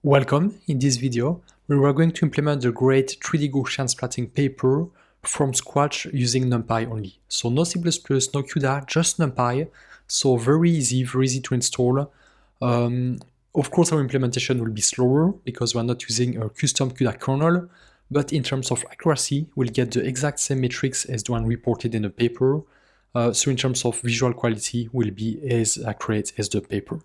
Welcome. In this video, we are going to implement the great 3D Gaussian splatting paper from scratch using NumPy only. So no C++, no CUDA, just NumPy. So very easy to install. Of course, our implementation will be slower because we're not using a custom CUDA kernel, but in terms of accuracy, we'll get the exact same metrics as the one reported in the paper. So in terms of visual quality, will be as accurate as the paper.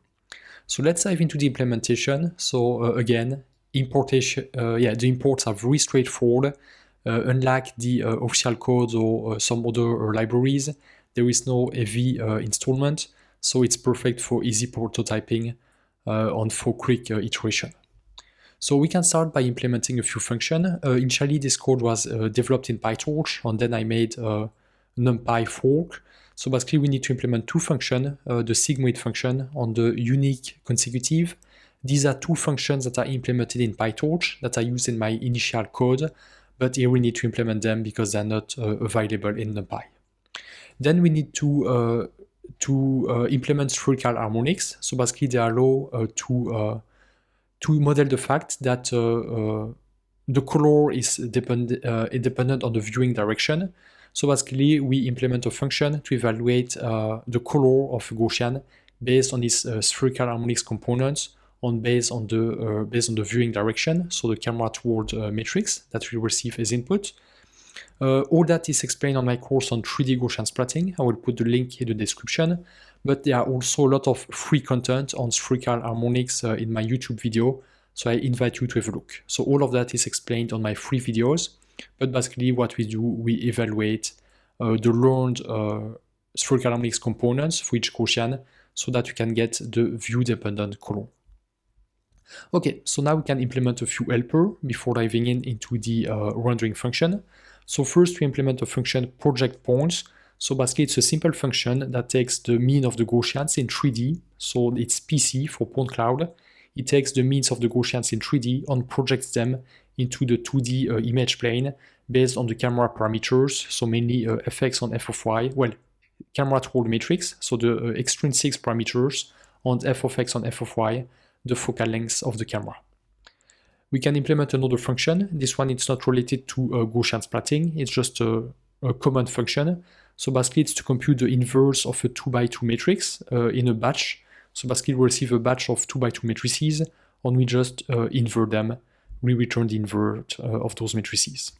So let's dive into the implementation. So again, importation, the imports are very straightforward. Unlike the official codes or some other libraries, there is no heavy installment, so it's perfect for easy prototyping and for quick iteration. So we can start by implementing a few functions. Initially, this code was developed in PyTorch, and then I made a NumPy fork. So basically, we need to implement two functions, the sigmoid function and the unique consecutive. These are two functions that are implemented in PyTorch that I used in my initial code, but here we need to implement them because they're not available in NumPy. Then we need to implement spherical harmonics. So basically, they allow to model the fact that the color is independent on the viewing direction. So basically, we implement a function to evaluate the color of a Gaussian based on this spherical harmonics components and based on the viewing direction, so the camera toward matrix that we receive as input. All that is explained on my course on 3D Gaussian splatting. I will put the link in the description. But there are also a lot of free content on spherical harmonics in my YouTube video, so I invite you to have a look. So all of that is explained on my free videos. But basically what we do, we evaluate the learned spherical harmonics components for each Gaussian so that you can get the view-dependent color. Okay, so now we can implement a few helpers before diving into the rendering function. So first we implement a function project points. So basically it's a simple function that takes the mean of the Gaussians in 3D, so it's PC for point cloud. It takes the means of the Gaussians in 3D and projects them into the 2D image plane based on the camera parameters, so mainly fx and f of y, well, camera toward matrix, so the extrinsic parameters, and f of x and f of y, the focal length of the camera. We can implement another function. This one is not related to Gaussian splatting, it's just a common function. So basically it's to compute the inverse of a 2x2 matrix in a batch. So basically we receive a batch of 2x2 matrices and we just invert them. We return the invert of those matrices.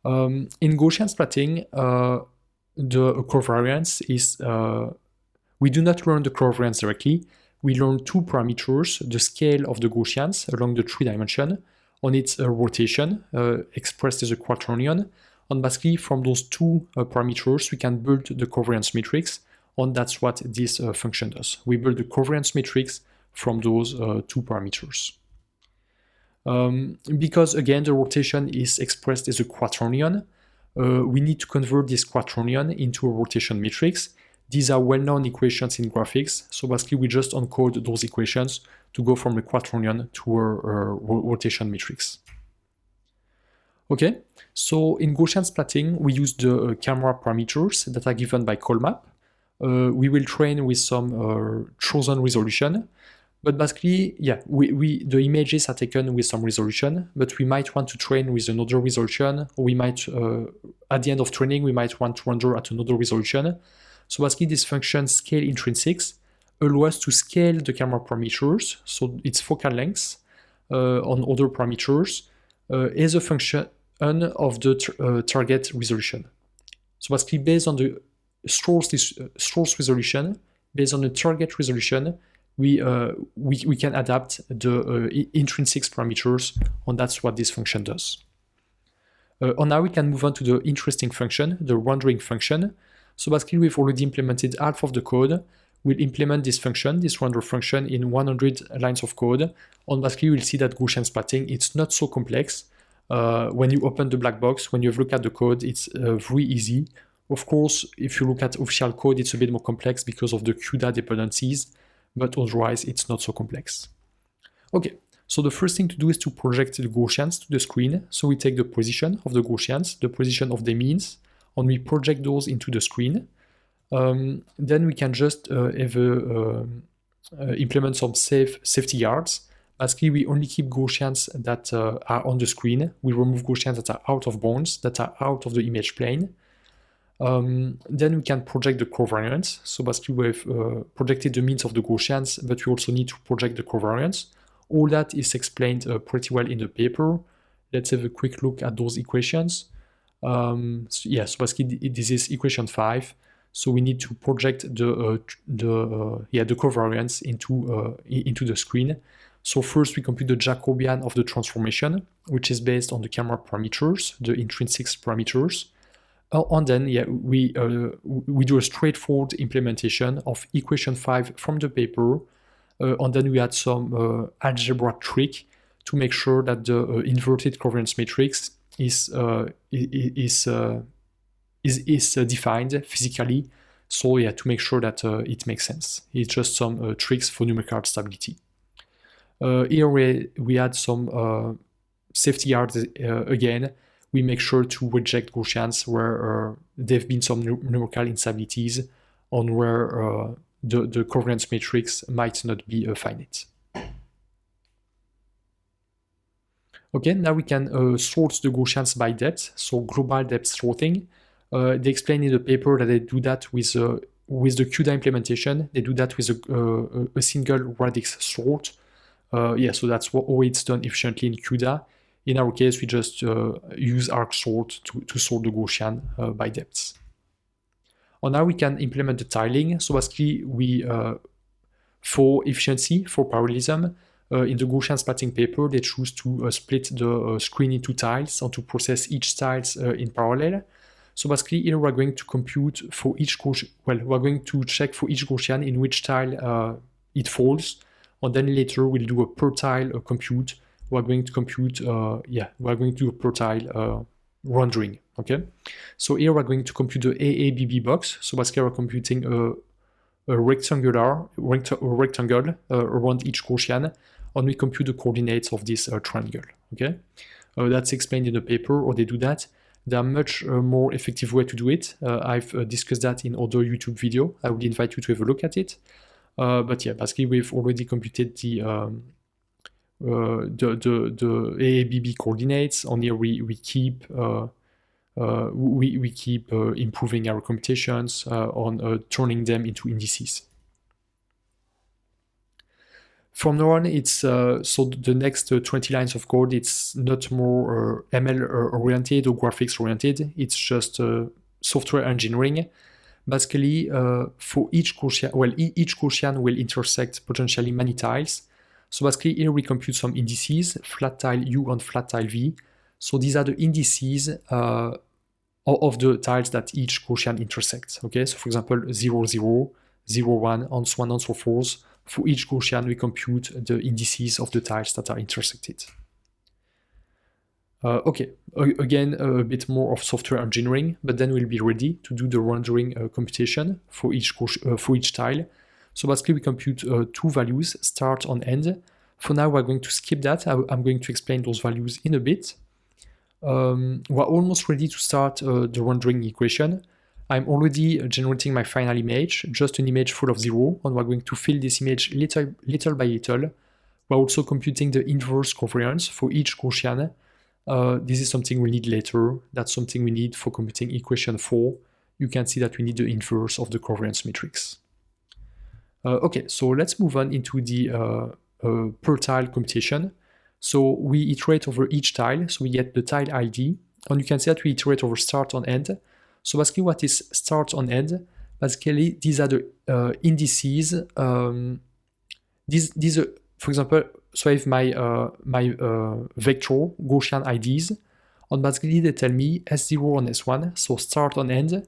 In Gaussian splatting, the covariance is, we do not learn the covariance directly. We learn two parameters, the scale of the Gaussians along the 3 dimension, on its rotation, expressed as a quaternion. And basically from those two parameters, we can build the covariance matrix, and that's what this function does. We build the covariance matrix from those two parameters. Because again, the rotation is expressed as a quaternion, we need to convert this quaternion into a rotation matrix. These are well-known equations in graphics, so basically we just encode those equations to go from a quaternion to a rotation matrix. Okay, so in Gaussian splatting, we use the camera parameters that are given by CallMap. We will train with some chosen resolution. But basically, yeah, the images are taken with some resolution, but we might want to train with another resolution, or we might, at the end of training, we might want to render at another resolution. So basically, this function scale intrinsics allow us to scale the camera parameters, so its focal length on other parameters, as a function of the target resolution. So basically, based on the source resolution, based on the target resolution, we can adapt the intrinsic parameters, and that's what this function does. And now we can move on to the interesting function, the rendering function. So basically we've already implemented half of the code. We'll implement this function, this render function, in 100 lines of code, and basically you'll see that Gaussian splatting, it's not so complex. When you open the black box, when you have a look at the code, it's very easy. Of course, if you look at official code, it's a bit more complex because of the CUDA dependencies, but otherwise it's not so complex. Okay, so the first thing to do is to project the Gaussians to the screen. So we take the position of the Gaussians, the position of the means, and we project those into the screen. Then we can just implement some safety guards Basically, we only keep Gaussians that are on the screen. We remove Gaussians that are out of bounds, that are out of the image plane. Then we can project the covariance. So basically, we've projected the means of the Gaussians, but we also need to project the covariance. All that is explained pretty well in the paper. Let's have a quick look at those equations. So basically, this is equation 5. So we need to project the covariance into the screen. So first we compute the Jacobian of the transformation, which is based on the camera parameters, the intrinsic parameters. And then we do a straightforward implementation of equation 5 from the paper, and then we add some algebra trick to make sure that the inverted covariance matrix is defined physically. So to make sure that it makes sense. It's just some tricks for numerical stability. Here we add some safety guards again. We make sure to reject Gaussians where there have been some numerical instabilities on where the covariance matrix might not be finite. Okay, now we can sort the Gaussians by depth, so global depth sorting. They explain in the paper that they do that with the CUDA implementation. They do that with a single radix sort. So that's how it's done efficiently in CUDA. In our case, we just use arcsort to sort the Gaussian by depths. And now we can implement the tiling. So basically, for efficiency, for parallelism, in the Gaussian splatting paper, they choose to split the screen into tiles and to process each tiles in parallel. So basically, here we're going to compute for each Gaussian. Well, we're going to check for each Gaussian in which tile it falls, and then later we'll do a per tile compute. We're going to compute, we're going to do a per tile rendering. Okay. So here we're going to compute the AABB box. So basically, we're computing a rectangle around each Gaussian, and we compute the coordinates of this triangle. Okay, that's explained in the paper, or they do that. There are much more effective way to do it. I've discussed that in other YouTube video. I would invite you to have a look at it. But yeah, basically we've already computed the AABB coordinates. On here we keep improving our computations on turning them into indices. From now on, it's so the next 20 lines of code, it's not more ML oriented or graphics oriented. It's just software engineering. Basically, for each Gaussian, each Gaussian will intersect potentially many tiles. So basically, here we compute some indices, flat tile U and flat tile V. So these are the indices of the tiles that each Gaussian intersects. Okay, so for example, 0, 0, 0, 1, and so on and so forth. For each Gaussian, we compute the indices of the tiles that are intersected. Okay, again, a bit more of software engineering, but then we'll be ready to do the rendering computation for each tile. So basically, we compute two values, start and end. For now, we're going to skip that. I'm going to explain those values in a bit. We're almost ready to start the rendering equation. I'm already generating my final image, just an image full of 0, and we're going to fill this image little by little. We're also computing the inverse covariance for each Gaussian. This is something we need later. That's something we need for computing equation 4. You can see that we need the inverse of the covariance matrix. Okay, so let's move on into the per tile computation. So we iterate over each tile, so we get the tile ID, and you can see that we iterate over start and end. So basically, what is start and end? Basically, these are the indices. These are, for example, so I have my vector Gaussian IDs, and basically they tell me S0 and S1. So start and end,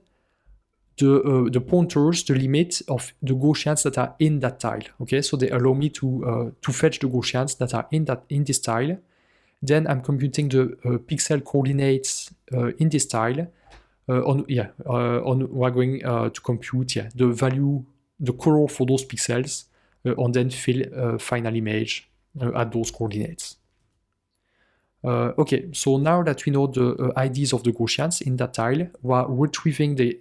the pointers, the limit of the Gaussians that are in that tile. Okay, so they allow me to fetch the Gaussians that are in this tile. Then I'm computing the pixel coordinates in this tile. We're going to compute the value, the color for those pixels, and then fill a final image at those coordinates. Okay, so now that we know the IDs of the Gaussians in that tile, we're retrieving the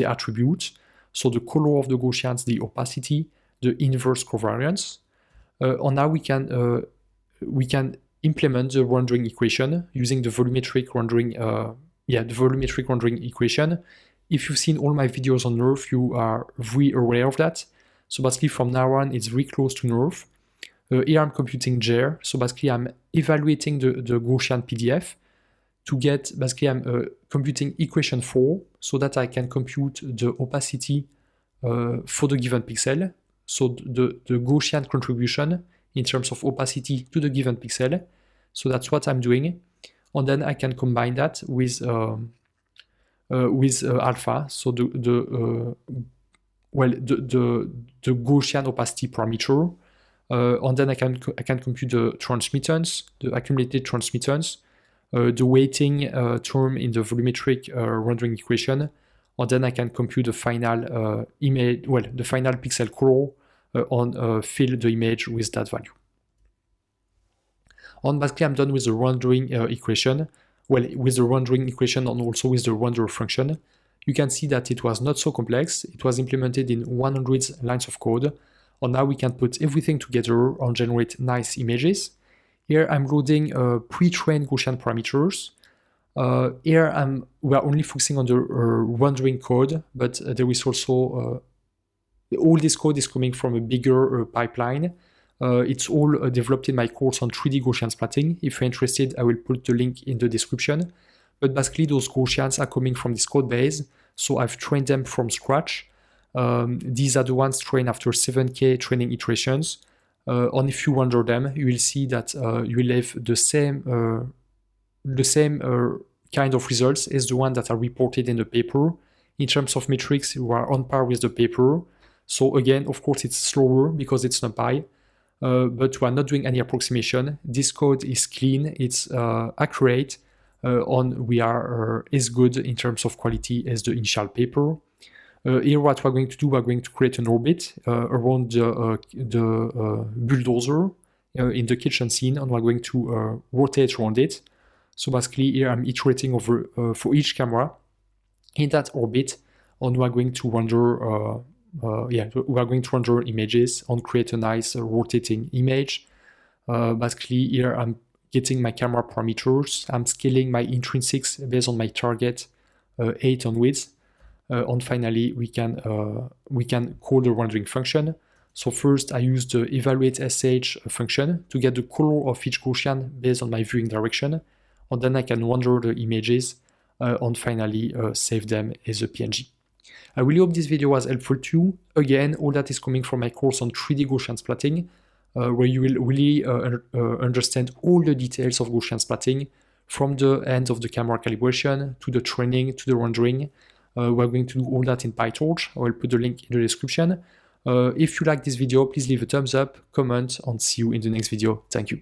attributes, so the color of the Gaussians, the opacity, the inverse covariance, and now we can we can implement the rendering equation using the volumetric rendering, equation. If you've seen all my videos on NeRF, you are very aware of that. So basically from now on, it's very close to NeRF. Here I'm computing JER, so basically I'm evaluating the Gaussian PDF to get, basically I'm computing equation 4 so that I can compute the opacity for the given pixel, so the Gaussian contribution in terms of opacity to the given pixel. So that's what I'm doing, and then I can combine that with alpha, so the Gaussian opacity parameter. And then I can compute the transmittance, the accumulated transmittance, the weighting term in the volumetric rendering equation, and then I can compute the final image, the final pixel color, and fill the image with that value. And basically I'm done with the rendering equation, with the rendering equation and also with the render function. You can see that it was not so complex. It was implemented in 100 lines of code. And now we can put everything together and generate nice images. Here I'm loading pre-trained Gaussian parameters. Here we are only focusing on the rendering code, but there is also, all this code is coming from a bigger pipeline. It's all developed in my course on 3D Gaussian splatting. If you're interested, I will put the link in the description. But basically those Gaussians are coming from this code base, so I've trained them from scratch. These are the ones trained after 7K training iterations. And if you render them, you will see that you will have the same kind of results as the ones that are reported in the paper. In terms of metrics, you are on par with the paper. So again, of course, it's slower because it's NumPy, but we are not doing any approximation. This code is clean, it's accurate, and we are as good in terms of quality as the initial paper. Here what we're going to do, we're going to create an orbit around the bulldozer in the kitchen scene, and we're going to rotate around it. So basically here I'm iterating over for each camera in that orbit, and we're going to render images and create a nice rotating image. Basically here I'm getting my camera parameters, I'm scaling my intrinsics based on my target 8 on width. And finally, we can call the rendering function. So first, I use the evaluate_sh function to get the color of each Gaussian based on my viewing direction, and then I can render the images and finally save them as a PNG. I really hope this video was helpful to you. Again, all that is coming from my course on 3D Gaussian splatting, where you will really understand all the details of Gaussian splatting, from the end of the camera calibration to the training to the rendering. We're going to do all that in PyTorch. I will put the link in the description. If you like this video, please leave a thumbs up, comment, and see you in the next video. Thank you.